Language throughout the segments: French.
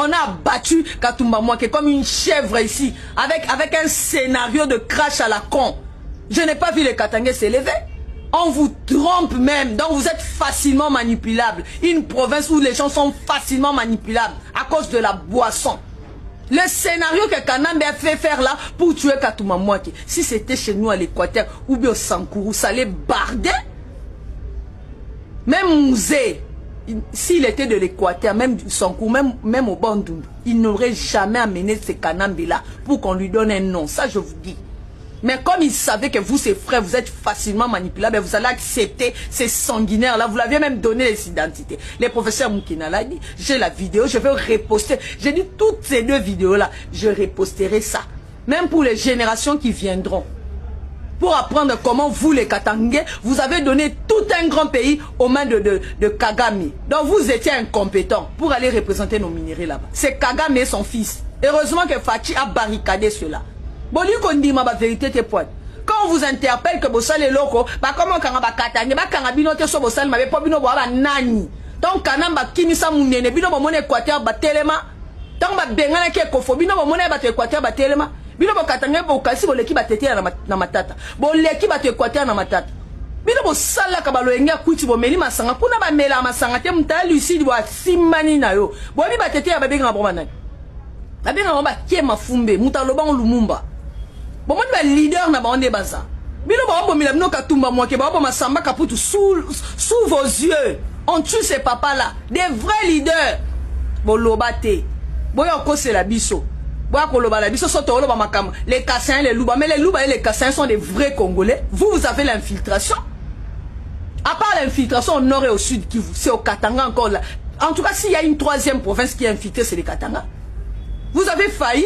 On a battu Katumba Mouaké comme une chèvre ici, avec un scénario de crash à la con. Je n'ai pas vu les Katangais s'élever. On vous trompe même, donc vous êtes facilement manipulable. Une province où les gens sont facilement manipulables à cause de la boisson. Le scénario que Kanambe a fait faire là pour tuer Katumba Mouaké, si c'était chez nous à l'Équateur ou bien au Sankourou, ça allait barder. Même Mouzé, s'il était de l'Équateur, même du Sankourou, même au Bandundu, il n'aurait jamais amené ce Kanambe là pour qu'on lui donne un nom. Ça, je vous dis. Mais comme il savait que vous, ses frères, vous êtes facilement manipulables, vous allez accepter ces sanguinaires-là. Vous l'aviez même donné les identités. Les professeurs Moukina l'a dit. J'ai la vidéo, je vais reposter. J'ai dit toutes ces deux vidéos-là, je reposterai ça. Même pour les générations qui viendront. Pour apprendre comment vous, les Katangais, vous avez donné tout un grand pays aux mains de Kagame. Donc vous étiez incompétents pour aller représenter nos minéraux là-bas. C'est Kagame et son fils. Heureusement que Fachi a barricadé cela. Bon, qu'on dit ma vérité te pointe. Quand on vous interpelle que Bossal est loco, bah comment quand on va Katangais, bah quand on binote sur Bossal, mais pas bino boire nani. Donc quand on va kinisa mounene, bino bon Équateur bat telema. Donc bah bengana ke kofo, bino bon bat Équateur bat telema. Bino bon Katangais bon kasi bon l'équipe bat tete na matata. Bon l'équipe bat Équateur na matata. Bino bon sala kabalo enga kuti bon meli masanga, kuna ba mela masanga te mta lucide bo simani na yo. Bon bi bat tete ya ba benga bon manani. Ba benga bon ba kie mafumbe, mutaloba on Lumumba. Bon, moi, je suis leader na bande baza. Bino ba bo mila bino Katumba Mouaké ba bo masamba kaputu sous vos yeux. On tue ces papas là, des vrais leaders. Bon lobate. Bon yoko c'est la biso. Bon ko loba la biso soto loba makam. Les Kassins, les Louba, mais les Louba et les Kassins sont des vrais Congolais. Vous avez l'infiltration. À part l'infiltration au nord et au sud Kivu, c'est au Katanga encore là. En tout cas, s'il y a une troisième province qui est infiltrée, c'est les Katanga. Vous avez failli.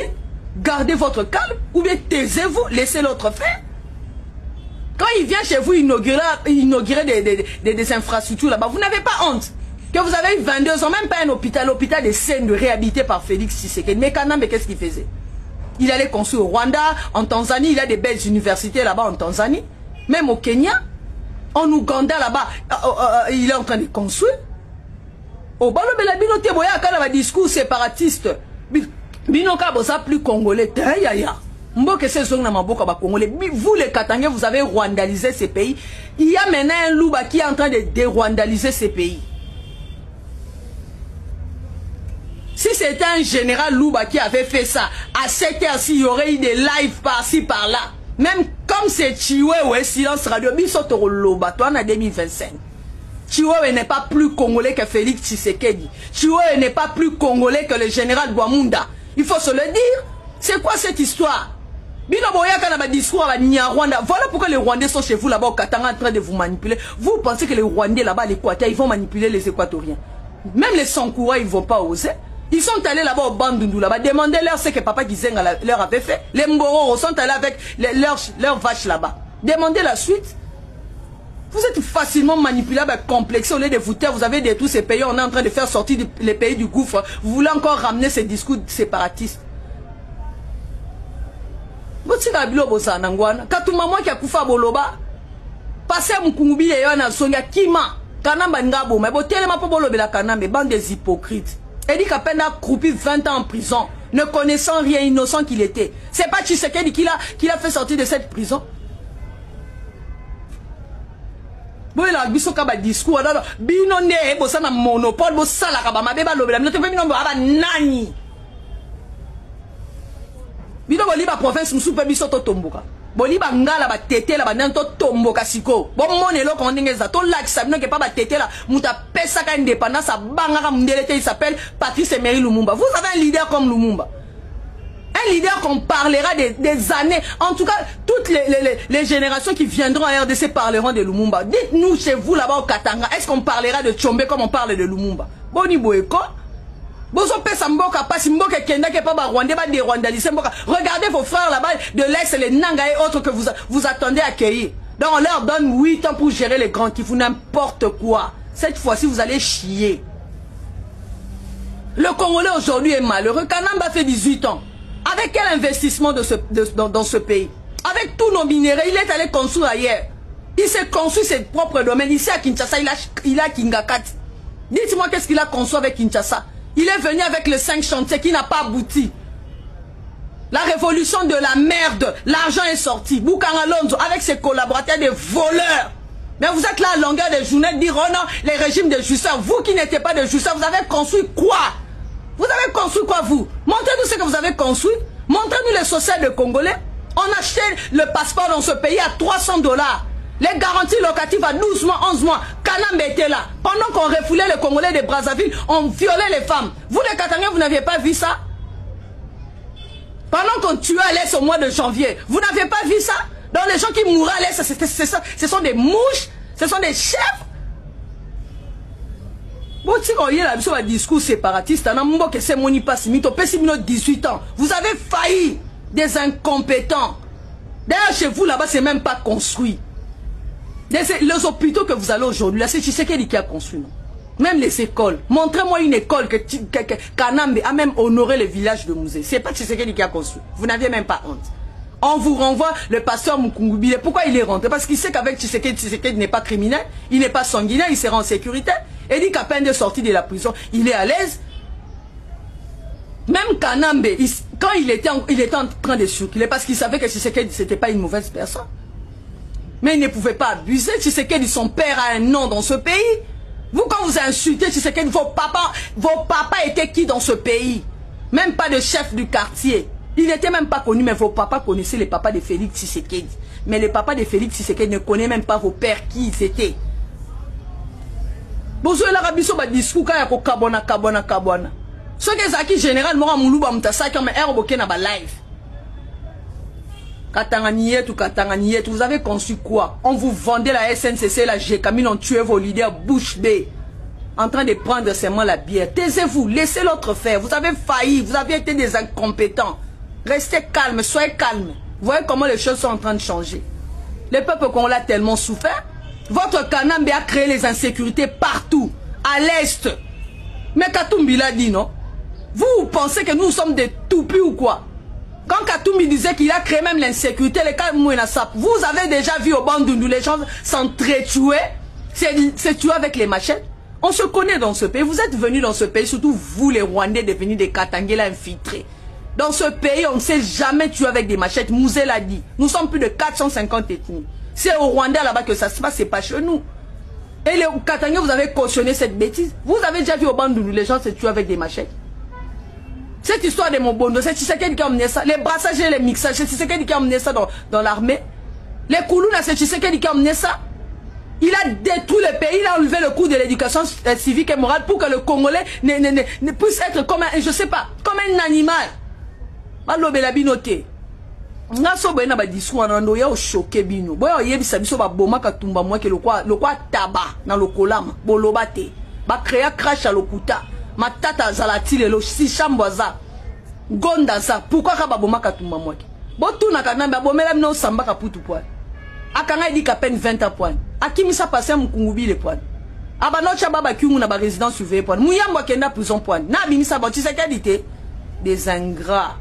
Gardez votre calme ou bien taisez-vous, laissez l'autre faire. Quand il vient chez vous inaugurer des infrastructures là-bas, vous n'avez pas honte. Que vous avez eu 22 ans, même pas un hôpital, l'hôpital des scènes de réhabilité par Félix Tshisekedi. Mais Kanambe, qu'est-ce qu'il faisait? Il allait construire au Rwanda, en Tanzanie, il a des belles universités là-bas en Tanzanie. Même au Kenya, en Ouganda là-bas, il est en train de construire. Au Balo Belabino Boya, quand il y a un discours séparatiste, Binoka bosa plus congolais, ya. Mboke c'est zong na maboka ba congolais. Vous les Katangais, vous avez rwandalisé ces pays. Il y a maintenant un louba qui est en train de dérwandaliser ces pays. Si c'était un général louba qui avait fait ça, à cette heure-ci, il y aurait eu des lives par-ci, par-là. Même comme c'est Chiwewe, silence radio, bisotoro loba, toi en 2025. Chiwewe n'est pas plus congolais que Félix Tshisekedi. Chiwewe n'est pas plus congolais que le général Douamunda. Il faut se le dire. C'est quoi cette histoire? Voilà pourquoi les Rwandais sont chez vous là-bas au Katanga en train de vous manipuler. Vous pensez que les Rwandais là-bas à l'Équateur, ils vont manipuler les Équatoriens. Même les Sankoura, ils ne vont pas oser. Ils sont allés là-bas au Bandundu là-bas. Demandez-leur ce que Papa Gizenga leur avait fait. Les Mboro sont allés avec leurs vaches là-bas. Demandez la suite. Vous êtes facilement manipulable, complexé. Au lieu de vous taire, vous avez des tous ces pays. On est en train de faire sortir les pays du gouffre. Vous voulez encore ramener ces discours séparatistes. Katumba Mouaké a kufa boloba. Passez à Mukungubi et Yana Songa Kima. Kanamba Ngabo. Mais bon, tellement pour bolobe la Kanambe. Bande des hypocrites. Edi Kapenda a croupi 20 ans en prison. Ne connaissant rien, innocent qu'il était. C'est pas Tshisekedi qui l'a fait sortir de cette prison. Bon, il a biso kaba discours. Alors, bino ne bossa na monopole, bossa la kaba mabeba lobela. Mino te fe bino aba nani. Bino boliba province musupe biso to tomboka. Boliba ngala ba tete la ba nanto tomboka siko. Bon monelo ko ndenge za to lakisa bino ke pa ba tete la muta pesa ka indépendance bangaka mundelete, il s'appelle Patrice Emery Lumumba. Vous avez un leader comme Lumumba. Un leader qu'on parlera des années. En tout cas, toutes les générations qui viendront à RDC parleront de Lumumba. Dites-nous chez vous là-bas au Katanga, est-ce qu'on parlera de Tchombe comme on parle de Lumumba? Boni Boeko. Regardez vos frères là-bas de l'Est, les Nanga et autres que vous attendez accueillir. Donc on leur donne 8 ans pour gérer les grands qui font n'importe quoi. Cette fois-ci, vous allez chier. Le Congolais aujourd'hui est malheureux. Kanamba fait 18 ans. Avec quel investissement dans ce pays? Avec tous nos minéraux, il est allé construire ailleurs. Il s'est construit ses propres domaines. Ici à Kinshasa, il a Kingakat. Dites-moi qu'est-ce qu'il a construit avec Kinshasa. Il est venu avec le 5 chantiers qui n'a pas abouti. La révolution de la merde, l'argent est sorti. Boukara Lonzo avec ses collaborateurs des voleurs. Mais vous êtes là à longueur de journée de dire oh non, les régimes de justeurs. Vous qui n'étiez pas de justeurs, vous avez construit quoi? Vous avez construit quoi vous? Montrez-nous ce que vous avez construit. Montrez-nous les sociétés de Congolais. On achetait le passeport dans ce pays à 300 $. Les garanties locatives à 12 mois, 11 mois. Kanambe était là. Pendant qu'on refoulait les Congolais de Brazzaville, on violait les femmes. Vous les Katangais, vous n'aviez pas vu ça? Pendant qu'on tuait à l'Est au mois de janvier, vous n'avez pas vu ça? Donc les gens qui mouraient à l'Est, ce sont des mouches, ce sont des chefs. Bon, si on y a un discours séparatiste, c'est mon 18 ans. Vous avez failli des incompétents. D'ailleurs, chez vous, là-bas, c'est même pas construit. Les hôpitaux que vous allez aujourd'hui, là, c'est Tshisekedi qui a construit. Non? Même les écoles. Montrez-moi une école que Kanambe a même honoré le village de Musée. C'est pas Tshisekedi qui a construit. Vous n'aviez même pas honte. On vous renvoie le pasteur Mukungubile. Pourquoi il est rentré? Parce qu'il sait qu'avec Tshisekedi n'est pas criminel, il n'est pas sanguinaire, il sera en sécurité. Et dit qu'à peine de sortie de la prison, il est à l'aise. Même Kanambe, quand il était en train de circuler, parce qu'il savait que Tshisekedi, c'était pas une mauvaise personne. Mais il ne pouvait pas abuser. Tshisekedi, son père a un nom dans ce pays. Vous, quand vous insultez Tshisekedi, vos papas étaient qui dans ce pays? Même pas de chef du quartier. Il n'était même pas connu, mais vos papas connaissaient les papas de Félix Tshisekedi. Mais les papas de Félix Tshisekedi ne connaissaient même pas vos pères qui ils étaient. Bonjour, la rabisso ba discours quand il y a kabona. Ce que c'est qui généralement Moulouba Mutasa comme Airboké na ba live. Katangani, vous avez conçu quoi? On vous vendait la SNCC, la GKMIN, on tuait vos leaders bouche bée. En train de prendre seulement la bière. Taisez-vous, laissez l'autre faire. Vous avez failli, vous avez été des incompétents. Restez calme, soyez calme. Vous voyez comment les choses sont en train de changer. Le peuple qu'on l'a tellement souffert. Votre Kanambe a créé les insécurités partout, à l'Est. Mais Katumbi l'a dit, non? Vous pensez que nous sommes des toupis ou quoi? Quand Katumbi disait qu'il a créé même l'insécurité, les cas Mouenasap, vous avez déjà vu au Bandundu, les gens s'entretuer, c'est tuer avec les machettes. On se connaît dans ce pays. Vous êtes venus dans ce pays, surtout vous les Rwandais devenus des Katangela infiltrés. Dans ce pays, on ne sait jamais tuer avec des machettes. Mouzé l'a dit. Nous sommes plus de 450 ethnies. C'est au Rwanda là-bas que ça se passe, c'est pas chez nous. Et les Katangais, vous avez cautionné cette bêtise. Vous avez déjà vu au Bandundu, les gens se tuent avec des machettes. Cette histoire de Mobondo, c'est Tshisekedi qui a emmené ça. Les brassages et les mixages, c'est Tshisekedi qui a emmené ça dans l'armée. Les Koulouna, c'est Tshisekedi qui a emmené ça. Il a détruit le pays, il a enlevé le coût de l'éducation civique et morale pour que le Congolais ne puisse être comme un, je sais pas, comme un animal. Malobe la binoté. Nga so boyena ba discours nando ya o choquer bino. Boya yebisa biso ba boma katumba moi ke le quoi taba na lokolama boloba te. Ba créer crash à lokuta. Matata zalati lelo si chamboza. Gonda za. Pourquoi ka ba boma katumba moi ke? Botuna kanamba bomela mino samba kaputu poil. Akanga dit qu'à peine 20 points. Akimisa passé Mukungubile poil. Abanocha baba kiungu na ba résidence surveillée poil. Muyamba kenda prison poil. Na bimisa ba Tshisekedi te des ingrats.